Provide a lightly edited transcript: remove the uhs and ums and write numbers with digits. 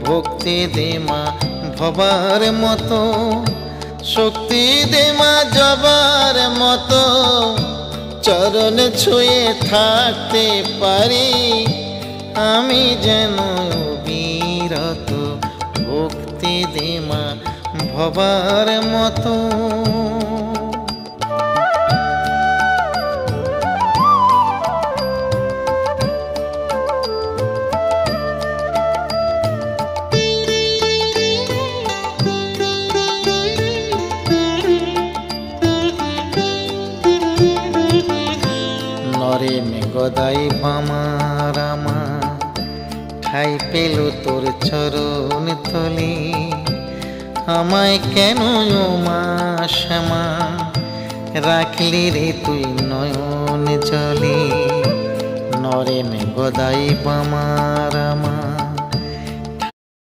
ভক্তি দে মা ভবার মতো, শক্তি দে মা জবার মতো, চরণ ছুঁয়ে থাকতে পারি আমি যেন অবিরত। ভক্তি দে মা ভবার মতো। নরেন গদাই বামা রামা ঠাই পেল তোর চরণ তলে, আমায় কেন ও মা শ্যামা রাখলি রে তুই নয়ন জলে। নরেন গদাই বামা রামা